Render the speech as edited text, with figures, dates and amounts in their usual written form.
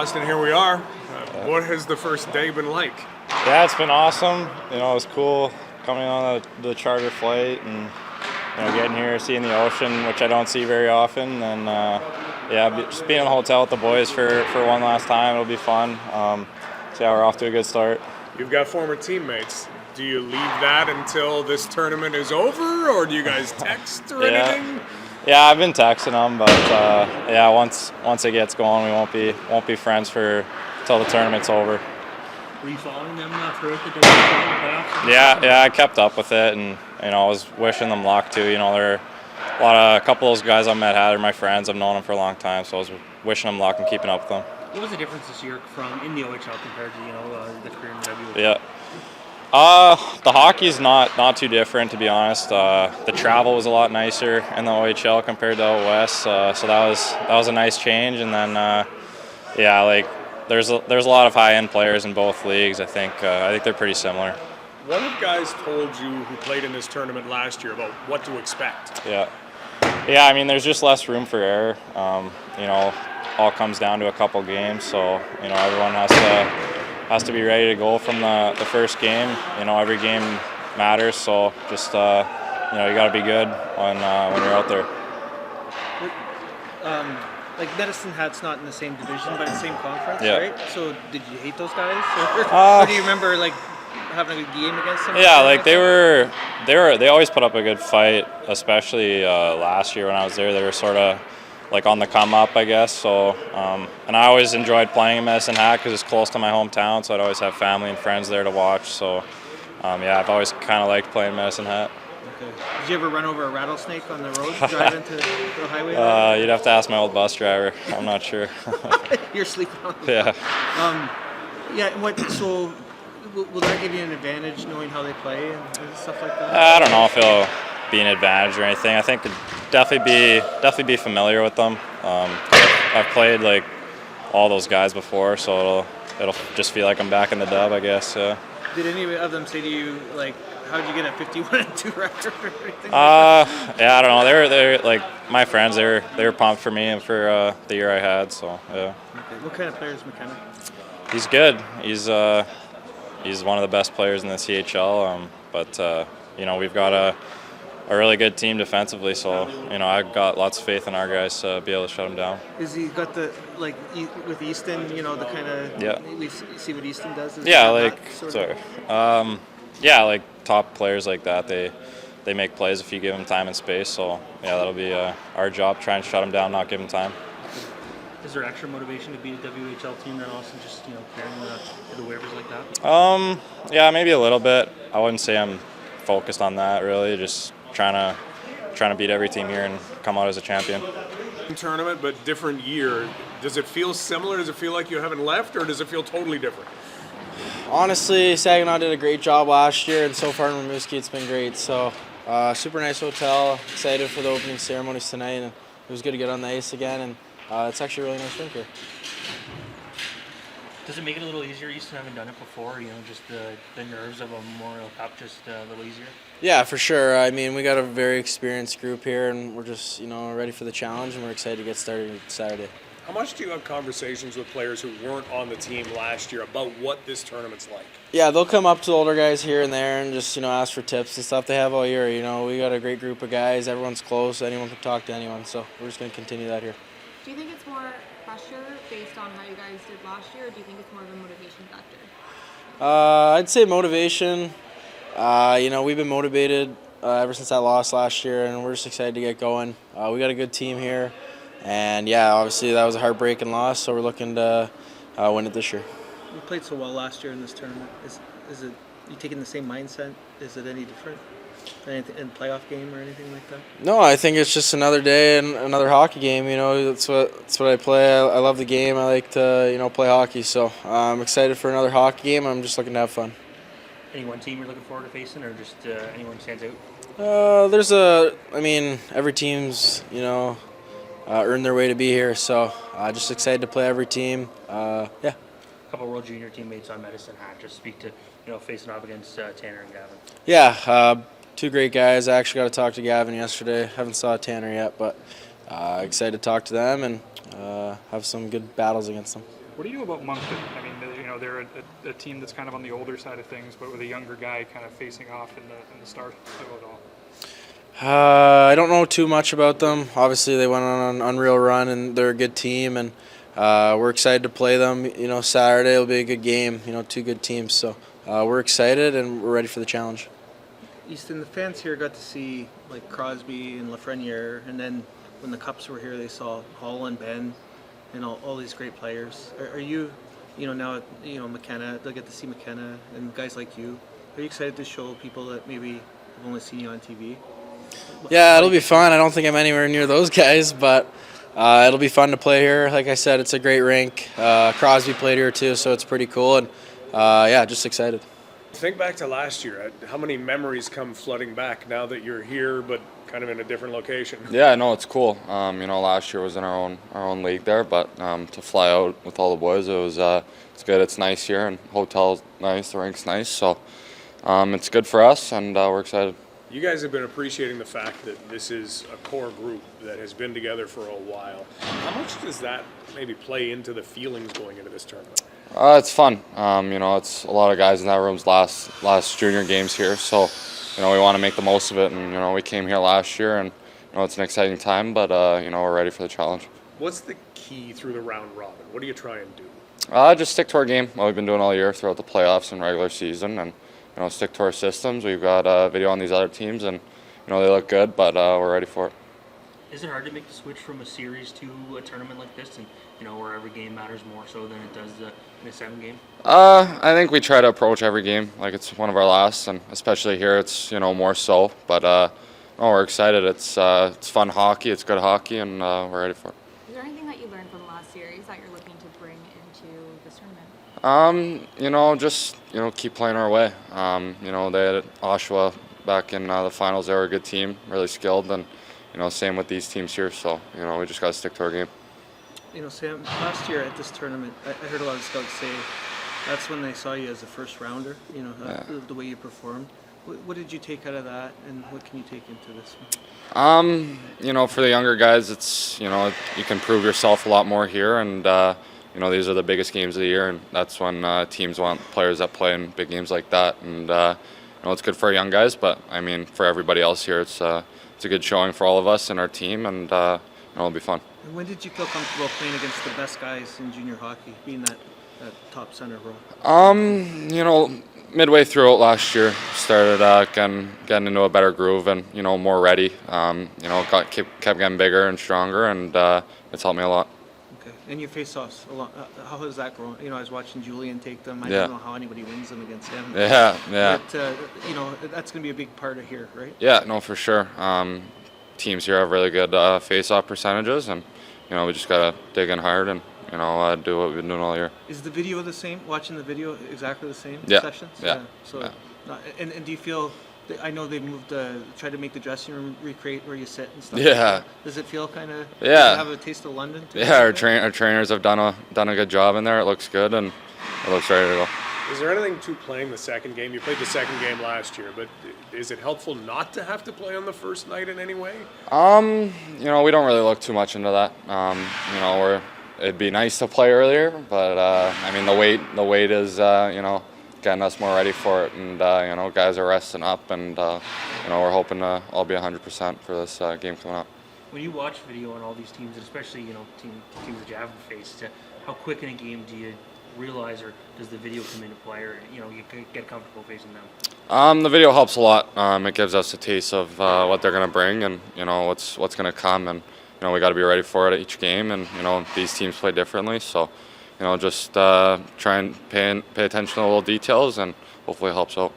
Austin, here we are. What has the first day been like? Yeah, it's been awesome. You know, it was cool coming on the charter flight and getting here, seeing the ocean, which I don't see very often, and just being in the hotel with the boys for one last time. It'll be fun. So yeah, we're off to a good start. You've got former teammates. Do you leave that until this tournament is over, or do you guys text or anything? Yeah, I've been texting them, but once it gets going, we won't be friends till the tournament's over. Were you following them throughout the playoffs? Yeah, I kept up with it, and I was wishing them luck too. There are a couple of those guys I met are my friends. I've known them for a long time, so I was wishing them luck and keeping up with them. What was the difference this year from in the OHL compared to the career in the WHL? Yeah. The hockey's not too different, to be honest. The travel was a lot nicer in the OHL compared to out west, so that was a nice change. And then there's a lot of high end players in both leagues. I think they're pretty similar. What have guys told you who played in this tournament last year about what to expect? Yeah. I mean, there's just less room for error. All comes down to a couple games, so everyone has to be ready to go from the first game. Every game matters, so just you got to be good when you're out there. Medicine Hat's not in the same division, but in the same conference, yeah. Right? So did you hate those guys, or do you remember having a good game against them? Yeah, they always put up a good fight, especially last year when I was there. They were sort of on the come up, I guess. So, and I always enjoyed playing in Medicine Hat because it's close to my hometown, so I'd always have family and friends there to watch. So, I've always kind of liked playing Medicine Hat. Okay. Did you ever run over a rattlesnake on the road driving to the highway? You'd have to ask my old bus driver. I'm not sure. You're sleeping on the Yeah. So will that give you an advantage knowing how they play and stuff like that? I don't know if it'll be an advantage or anything. I think it'd definitely be familiar with them. I've played all those guys before, so it'll just feel like I'm back in the dub, I guess. Yeah. Did any of them say to you how'd you get a 51-2 record or anything? I don't know. They're my friends. They were pumped for me and for the year I had. So yeah. Okay. What kind of player is McKenna? He's good. He's one of the best players in the CHL. But we've got a really good team defensively. So I've got lots of faith in our guys to be able to shut them down. Is he got the with Easton? The kind of we see what Easton does. Top players like that, they make plays if you give them time and space. So that'll be our job, try and shut them down, not give them time. Is there extra motivation to beat a WHL team than also just carrying the waivers like that? Maybe a little bit. I wouldn't say I'm focused on that really. Just trying to beat every team here and come out as a champion. Tournament, but different year. Does it feel similar? Does it feel like you haven't left, or does it feel totally different? Honestly, Saginaw did a great job last year, and so far in Rimouski it's been great. So, super nice hotel. Excited for the opening ceremonies tonight, and it was good to get on the ice again. And it's actually a really nice rink here. Does it make it a little easier, Easton, having done it before? Just the nerves of a Memorial Cup just a little easier? Yeah, for sure. I mean, we got a very experienced group here, and we're just ready for the challenge, and we're excited to get started Saturday. How much do you have conversations with players who weren't on the team last year about what this tournament's like? Yeah, they'll come up to the older guys here and there and just ask for tips and stuff. They have all year. We got a great group of guys. Everyone's close. Anyone can talk to anyone. So we're just going to continue that here. Do you think it's more pressure based on how you guys did last year, or do you think it's more of a motivation factor? I'd say motivation. We've been motivated ever since I lost last year, and we're just excited to get going. We got a good team here. And obviously that was a heartbreaking loss, so we're looking to win it this year. You played so well last year in this tournament. Is it you taking the same mindset? Is it any different? Anything in playoff game or anything like that? No, I think it's just another day and another hockey game. That's what I play. I love the game. I like to play hockey. So I'm excited for another hockey game. I'm just looking to have fun. Any one team you're looking forward to facing, or just anyone stands out? Every team's earned their way to be here. So just excited to play every team. A couple of World Junior teammates on Medicine Hat. Just speak to facing off against Tanner and Gavin. Yeah, two great guys. I actually got to talk to Gavin yesterday. Haven't saw Tanner yet, but excited to talk to them and have some good battles against them. What do you know about Moncton? I mean, they're a team that's kind of on the older side of things, but with a younger guy kind of facing off in the start of it all. I don't know too much about them. Obviously, they went on an unreal run, and they're a good team, and we're excited to play them. Saturday will be a good game. Two good teams, so we're excited and we're ready for the challenge. Easton, the fans here got to see like Crosby and Lafreniere, and then when the Cups were here, they saw Hall and Ben, and all these great players. Are you, now McKenna? They'll get to see McKenna and guys like you. Are you excited to show people that maybe have only seen you on TV? Yeah, it'll be fun. I don't think I'm anywhere near those guys, but it'll be fun to play here. Like I said, it's a great rink. Crosby played here too, so it's pretty cool, and just excited. Think back to last year. How many memories come flooding back now that you're here, but kind of in a different location? Yeah, no, it's cool. Last year was in our own league there, but to fly out with all the boys, it's good. It's nice here, and hotel's nice, the rink's nice, so it's good for us, and we're excited. You guys have been appreciating the fact that this is a core group that has been together for a while. How much does that maybe play into the feelings going into this tournament? It's fun. It's a lot of guys in that room's last junior games here, so we want to make the most of it. And we came here last year, and it's an exciting time, but we're ready for the challenge. What's the key through the round robin? What do you try and do? Just stick to our game. What we've been doing all year throughout the playoffs and regular season, and stick to our systems. We've got video on these other teams, and they look good, but we're ready for it. Is it hard to make the switch from a series to a tournament like this, and where every game matters more so than it does in a 7-game? I think we try to approach every game like it's one of our last, and especially here, it's more so. But we're excited. It's fun hockey. It's good hockey, and we're ready for it. Is there anything that you learned from last series that you're looking to bring into this tournament? Just keep playing our way. They had Oshawa back in the finals. They were a good team, really skilled, and same with these teams here. So we just got to stick to our game. Sam, last year at this tournament, I heard a lot of scouts say that's when they saw you as a first rounder. The way you performed. What did you take out of that, and what can you take into this one? For the younger guys, it's you can prove yourself a lot more here, and these are the biggest games of the year, and that's when teams want players that play in big games like that. And it's good for our young guys, but for everybody else here, it's a good showing for all of us and our team, and it'll be fun. And when did you feel comfortable playing against the best guys in junior hockey, being that top center role? Midway through it last year, started getting into a better groove and more ready. Kept getting bigger and stronger, and it's helped me a lot. Okay, and your face-offs, how has that grown? I was watching Julian take them. I Yeah. don't know how anybody wins them against him. Yeah. But that's going to be a big part of here, right? Yeah, no, for sure. Teams here have really good face-off percentages, and we just gotta dig in hard and do what we've been doing all year. Is the video the same? Watching the video exactly the same? Yeah. Sessions? Yeah. So, Yeah. And do you feel? I know they moved, tried to make the dressing room recreate where you sit and stuff. Yeah. Does it feel kind of? Yeah. Have a taste of London too? Yeah, our trainers have done a good job in there. It looks good, and it looks ready to go. Is there anything to playing the second game? You played the second game last year, but is it helpful not to have to play on the first night in any way? We don't really look too much into that. It'd be nice to play earlier, but the wait is getting us more ready for it, and guys are resting up, and we're hoping to all be 100% for this game coming up. When you watch video on all these teams, and especially teams that you haven't faced, how quick in a game do you realize, or does the video come into play, or you get comfortable facing them? The video helps a lot. It gives us a taste of what they're going to bring, and what's going to come, and we got to be ready for it at each game, and these teams play differently, so just try and pay attention to the little details, and hopefully it helps out.